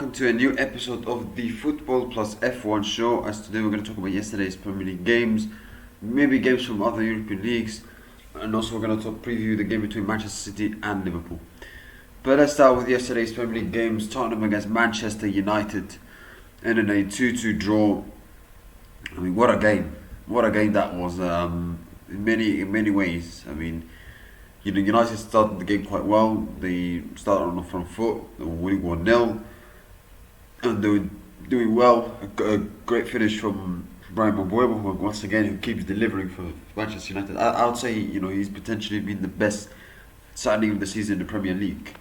welcome to a new episode of the Football Plus F1 show. As today we're going to talk about yesterday's Premier League games, maybe games from other European leagues, and also we're going to preview the game between Manchester City and Liverpool. But let's start with yesterday's Premier League games. Tottenham against Manchester United, and in a 2-2 draw. I mean, what a game! What a game that was. In many ways. I mean, United started the game quite well. They started on the front foot. They were winning 1-0, and they were doing well. A great finish from Brian Maguire, once again, who keeps delivering for Manchester United. I would say he's potentially been the best signing of the season in the Premier League.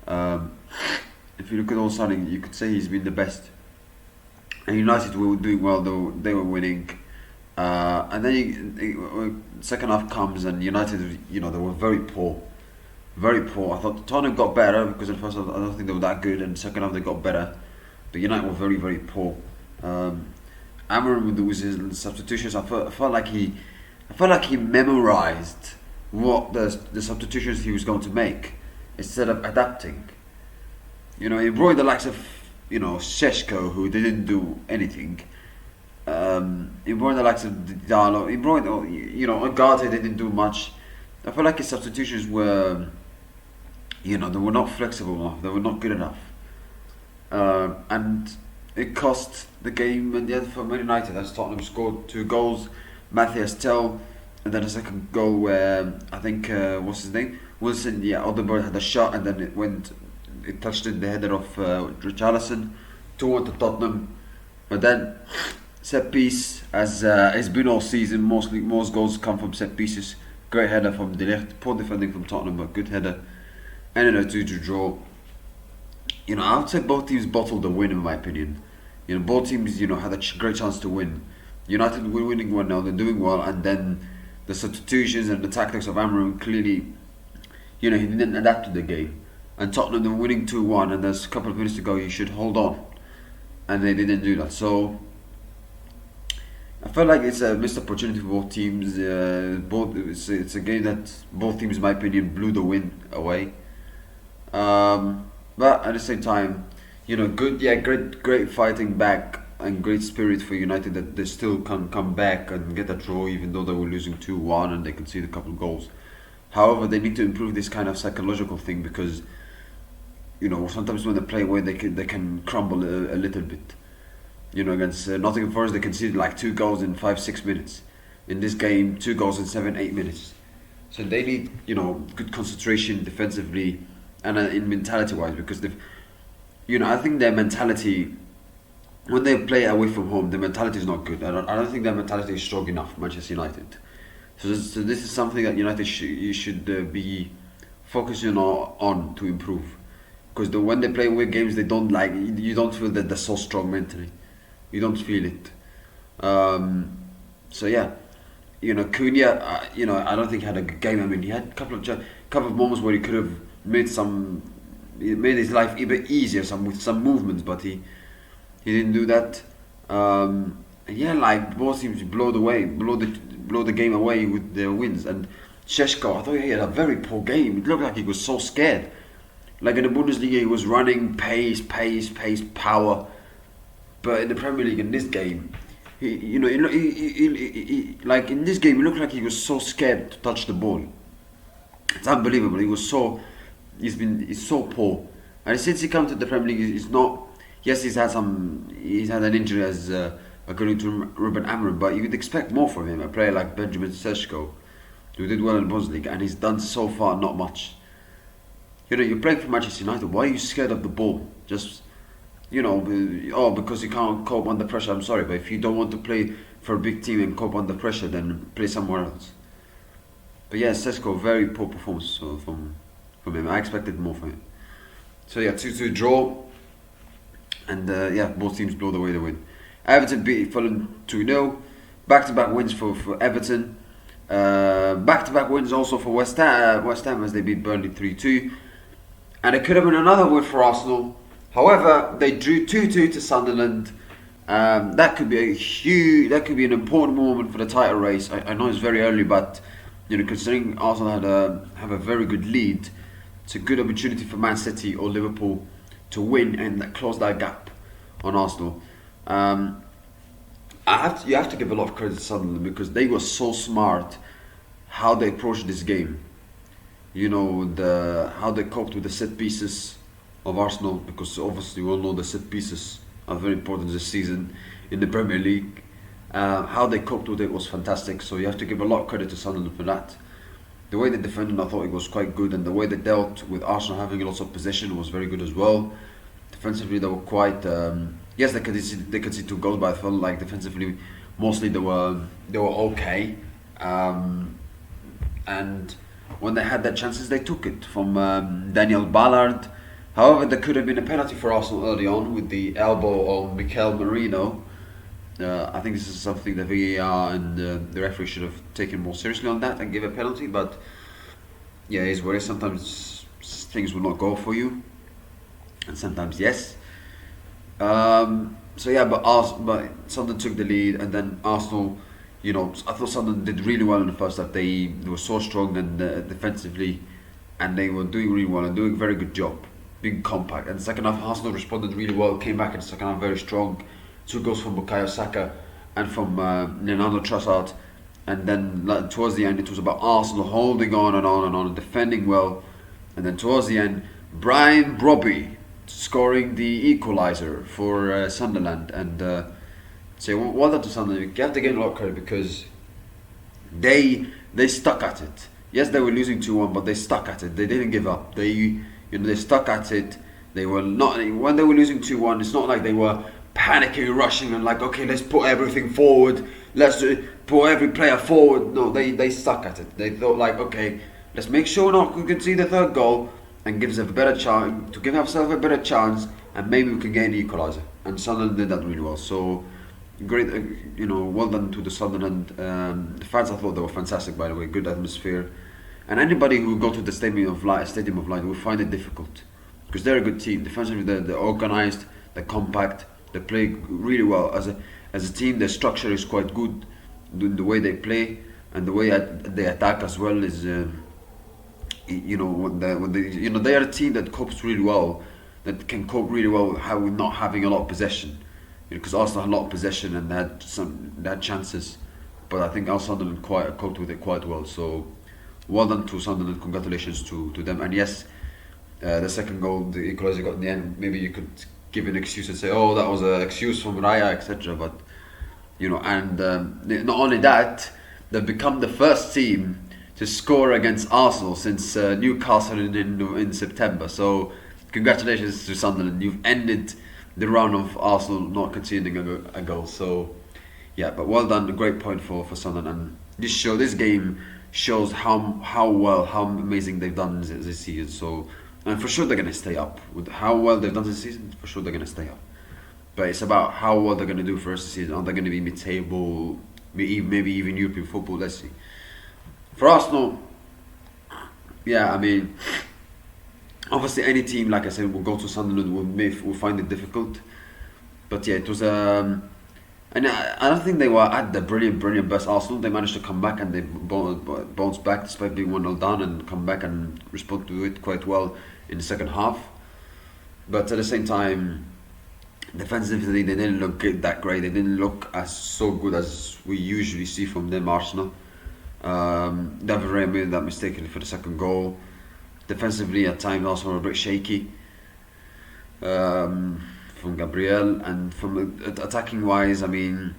If you look at all signings, you could say he's been the best. And United were doing well, though they were winning. And then second half comes and United, they were very poor. Very poor. I thought Tottenham got better because in the first half I don't think they were that good, and second half they got better. But United were very, very poor. Amorim with his substitutions, I felt like he memorized what the substitutions he was going to make instead of adapting. He brought the likes of Šeško, who didn't do anything. He brought the likes of Diallo. He brought, Agate didn't do much. I feel like his substitutions were, they were not flexible enough. They were not good enough, and it cost the game in the end for Man United, as Tottenham scored 2 goals. Matthias Tell, and then a second goal where I think what's his name, Wilson. Yeah, Odegaard had a shot, and then it touched in the header of Richarlison. 2-1 to Tottenham, but then set piece, as it's been all season. Most goals come from set pieces. Great header from De Ligt. Poor defending from Tottenham, but good header. And in a 2-2 draw. I would say both teams bottled the win, in my opinion. Both teams, had a great chance to win. United were winning 1-0, they're doing well, and then the substitutions and the tactics of Amorim clearly, he didn't adapt to the game. And Tottenham, they were winning 2-1, and there's a couple of minutes to go. You should hold on, and they didn't do that. So I felt like it's a missed opportunity for both teams. It's a game that both teams, in my opinion, blew the win away. But at the same time, great fighting back and great spirit for United that they still can come back and get a draw, even though they were losing 2-1 and they conceded a couple of goals. However, they need to improve this kind of psychological thing because, sometimes when they play away, they can crumble a little bit. Against Nottingham Forest, they conceded like 2 goals in 5-6 minutes. In this game, 2 goals in 7-8 minutes. So they need, good concentration defensively and in mentality-wise, because I think their mentality, when they play away from home, their mentality is not good. I don't think their mentality is strong enough for Manchester United. So this is something that United should be focusing on to improve. Because when they play away games, you don't feel that they're so strong mentally. You don't feel it. So yeah, Cunha, I don't think he had a good game. I mean, he had a couple of moments where he could have made his life a bit easier with some movements, but he didn't do that. Both teams blow the game away with their wins. And Šeško, I thought he had a very poor game. It looked like he was so scared. Like in the Bundesliga, he was running pace, power. But in the Premier League, in this game, in this game, he looked like he was so scared to touch the ball. It's unbelievable. He's so poor. And since he came to the Premier League, he's not. Yes, he's had an injury as according to Ruben Amorim, but you would expect more from him. A player like Benjamin Šeško, who did well in the Bundesliga, and he's done so far not much. You're playing for Manchester United. Why are you scared of the ball? Just because you can't cope under pressure. I'm sorry, but if you don't want to play for a big team and cope under pressure, then play somewhere else. But yeah, Šeško, very poor performance from him. I expected more from him. So yeah, 2-2 draw, and both teams blow away the win. Everton beat Fulham 2-0. Back-to-back wins for Everton. Back-to-back wins also for West Ham as they beat Burnley 3-2. And it could have been another win for Arsenal. However, they drew 2-2 to Sunderland. That could be an important moment for the title race. I know it's very early, but considering Arsenal have a very good lead, it's a good opportunity for Man City or Liverpool to win and close that gap on Arsenal. You have to give a lot of credit to Sunderland because they were so smart how they approached this game. How they coped with the set pieces of Arsenal, because obviously we all know the set pieces are very important this season in the Premier League. How they coped with it was fantastic, so you have to give a lot of credit to Sunderland for that. The way they defended, I thought it was quite good, and the way they dealt with Arsenal having lots of possession was very good as well. Defensively, they were quite. Yes, they could see 2 goals, but I felt like defensively, mostly they were okay. And when they had their chances, they took it from Daniel Ballard. However, there could have been a penalty for Arsenal early on with the elbow on Mikel Merino. I think this is something that VAR and the referee should have taken more seriously on that and give a penalty. But yeah, it's where sometimes things will not go for you, and sometimes yes. So yeah, but Sunderland took the lead, and then Arsenal. I thought Sunderland did really well in the first half. They were so strong and defensively, and they were doing really well and doing a very good job, being compact. And the second half, Arsenal responded really well, came back in the second half very strong. 2 goals from Bukayo Saka and from Leonardo Trossard. And then towards the end, it was about Arsenal holding on and on and on, defending well. And then towards the end, Brian Brobby scoring the equaliser for Sunderland. And so well done to Sunderland. You have to give a lot of credit because they stuck at it. Yes, they were losing 2-1, but they stuck at it. They didn't give up. They stuck at it. They were not, when they were losing 2-1, it's not like they were panicking, rushing, and like, okay, let's put everything forward. Let's put every player forward. No, they stuck at it. They thought like, okay, let's make sure we can see the 3rd goal and give us a better chance to give ourselves a better chance, and maybe we can get an equaliser. And Sunderland did that really well. So great, well done to the Sunderland. The fans, I thought they were fantastic, by the way. Good atmosphere, and anybody who go to the Stadium of Light will find it difficult because they're a good team. Defensively, they're organised, they're compact, they play really well as a team. Their structure is quite good. The way they play and the way they attack as well is, they are a team that copes really well, that can cope really well with not having a lot of possession. Because Arsenal had a lot of possession and they had chances, but I think Sunderland coped with it quite well. So well done to Sunderland, congratulations to them. And yes, the 2nd goal, the equaliser got in the end. Maybe you could give an excuse and say, oh, that was an excuse from Raya, etc. But not only that, they've become the first team to score against Arsenal since Newcastle in September. So congratulations to Sunderland. You've ended the run of Arsenal not conceding a goal. So yeah, but well done, a great point for Sunderland. And this game shows how amazing they've done this season. So, and for sure they're going to stay up. With how well they've done this season, for sure they're going to stay up. But it's about how well they're going to do for the rest of the season. Are they going to be mid-table, maybe even European football? Let's see. For Arsenal, yeah, I mean, obviously any team, like I said, will go to Sunderland will find it difficult. But yeah, it was and I don't think they were at the brilliant best Arsenal. They managed to come back and they bounced back despite being 1-0 down and come back and respond to it quite well in the second half. But at the same time, defensively they didn't look that great. They didn't look so good as we usually see from them, Arsenal. David Raya made that mistake for the 2nd goal. Defensively at times Arsenal were a bit shaky. From Gabriel, and from attacking wise, I mean,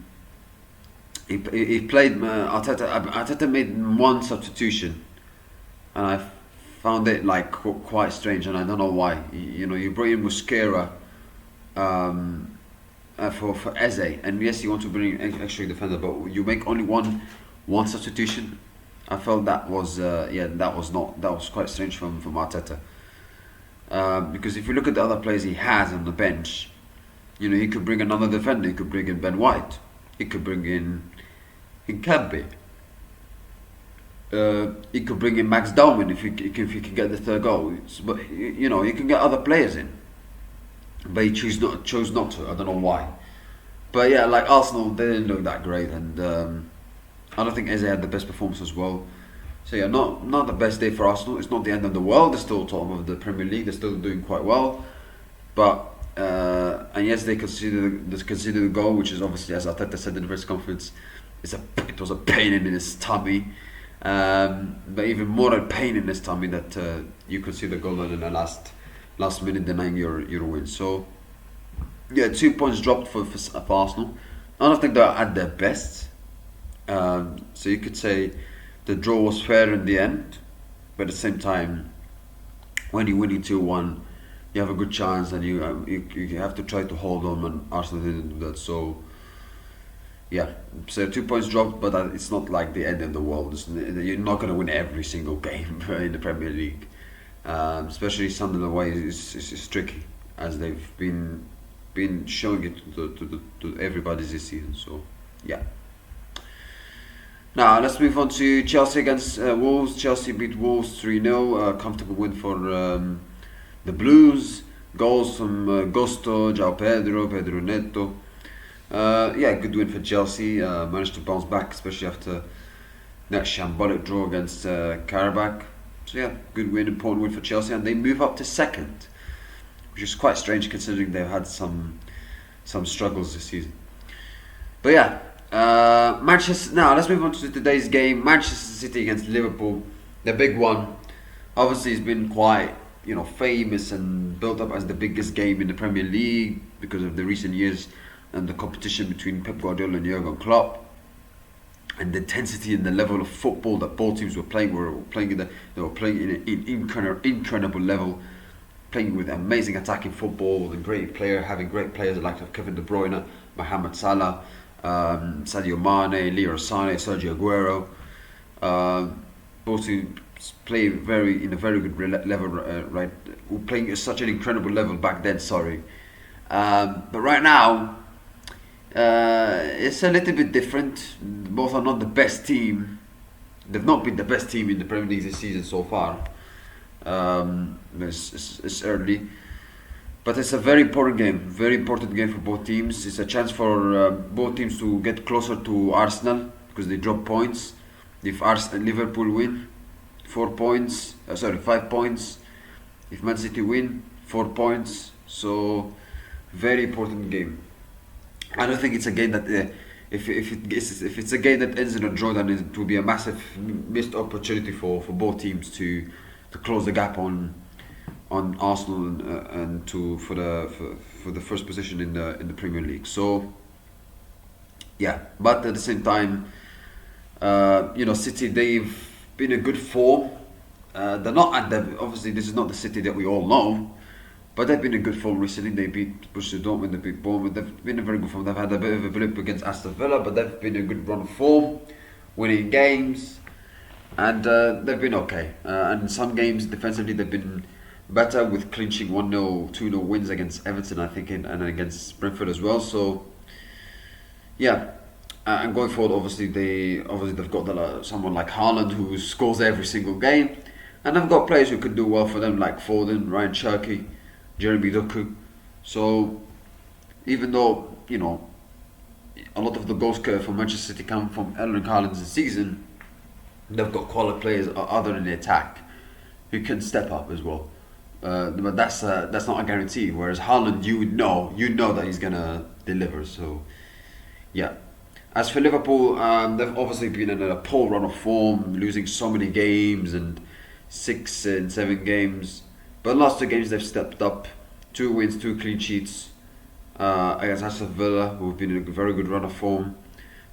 he played. Arteta made 1 substitution, and I found it like quite strange, and I don't know why. You bring in Mosquera for Eze, and yes, you want to bring an extra defender, but you make only one substitution. I felt that was quite strange from Arteta. Because if you look at the other players he has on the bench, he could bring another defender. He could bring in Ben White. He could bring in Cambe. He could bring in Max Darwin if he can get the 3rd goal. But he can get other players in. But he chose not to. I don't know why. But yeah, like Arsenal, they didn't look that great, and I don't think Eze had the best performance as well. So yeah, not the best day for Arsenal. It's not the end of the world. They're still top of the Premier League. They're still doing quite well. but and yes, they consider the goal, which is obviously, as Arteta said in the press conference, it was a pain in his tummy, but even more a pain in his tummy that you could see the goal in the last minute denying your win. So yeah, 2 points dropped for Arsenal. I don't think they're at their best. So you could say the draw was fair in the end, but at the same time, when you're winning 2-1, you have a good chance, and you have to try to hold on, and Arsenal didn't do that. So yeah, so 2 points dropped, but it's not like the end of the world. You're not going to win every single game in the Premier League, especially Sunderland away is tricky, as they've been showing it to everybody this season. So yeah. Now let's move on to Chelsea against Wolves. Chelsea beat Wolves 3-0, comfortable win for the Blues. Goals from Gusto, João Pedro Neto. Yeah, good win for Chelsea. Managed to bounce back, especially after that shambolic draw against Karabakh. So yeah, good win, important win for Chelsea, and they move up to second, which is quite strange considering they've had some struggles this season. But yeah, Manchester. Now let's move on to today's game. Manchester City against Liverpool, the big one. Obviously, it's been quite famous and built up as the biggest game in the Premier League because of the recent years and the competition between Pep Guardiola and Jurgen Klopp, and the intensity and the level of football that both teams were playing. They were playing in an incredible level, playing with amazing attacking football and having great players like Kevin De Bruyne, Mohamed Salah, Sadio Mane, Leroy Sané, Sergio Aguero. Both teams play in a very good level, right? We're playing at such an incredible level back then. But right now, it's a little bit different. Both are not the best team. They've not been the best team in the Premier League this season so far. It's early, but it's a very important game for both teams. It's a chance for both teams to get closer to Arsenal because they drop points. If Liverpool win, 5 points. If Man City win, 4 points. So very important game. I don't think it's a game that if it's a game that ends in a draw, then it will be a massive missed opportunity for both teams to close the gap on Arsenal and for the first position in the Premier League. So yeah, but at the same time, City, they've been in good form. They're not obviously this is not the City that we all know, but they've been in good form recently. They beat Borussia Dortmund, they beat Bournemouth. They've been in very good form. They've had a bit of a blip against Aston Villa, but they've been in a good run of form, winning games, and they've been okay. And in some games defensively they've been better, with clinching 1-0, 2-0 wins against Everton, I think, and against Brentford as well. So yeah. And going forward, obviously they've got someone like Haaland who scores every single game, and they've got players who could do well for them like Foden, Ryan Cherky, Jeremy Doku. So even though a lot of the goals for Manchester City come from Erling Haaland this season, they've got quality players other in the attack who can step up as well. But that's not a guarantee. Whereas Haaland, you know that he's gonna deliver. So yeah. As for Liverpool, they've obviously been in a poor run of form, losing so many games, and 6 and 7 games. But last 2 games they've stepped up, 2 wins, 2 clean sheets against Aston Villa, who've been in a very good run of form,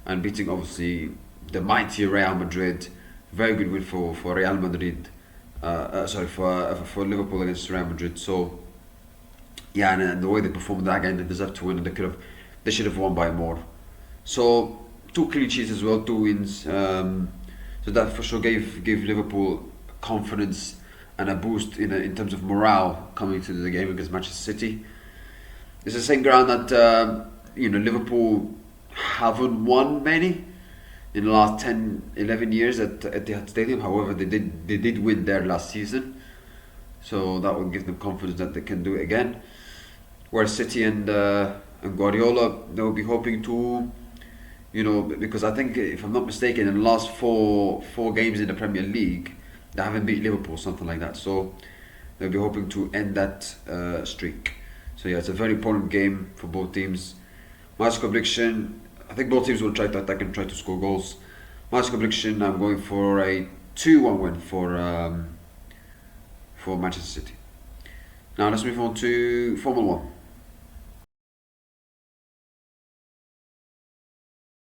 and beating obviously the mighty Real Madrid. Very good win for Real Madrid. For Liverpool against Real Madrid. So yeah, and the way they performed that game, they deserve to win, and they should have won by more. So 2 clean sheets as well, 2 wins. So that for sure gave Liverpool confidence and a boost in terms of morale coming to the game against Manchester City. It's the same ground that Liverpool haven't won many in the last 10-11 years at Etihad Stadium. However, they did win there last season, so that will give them confidence that they can do it again. Whereas City and Guardiola, they will be hoping to, because I think, if I'm not mistaken, in the last four games in the Premier League, they haven't beat Liverpool, something like that. So they'll be hoping to end that streak. So yeah, it's a very important game for both teams. My score prediction, I think both teams will try to attack and try to score goals. My score prediction, I'm going for a 2-1 win for Manchester City. Now let's move on to Formula 1.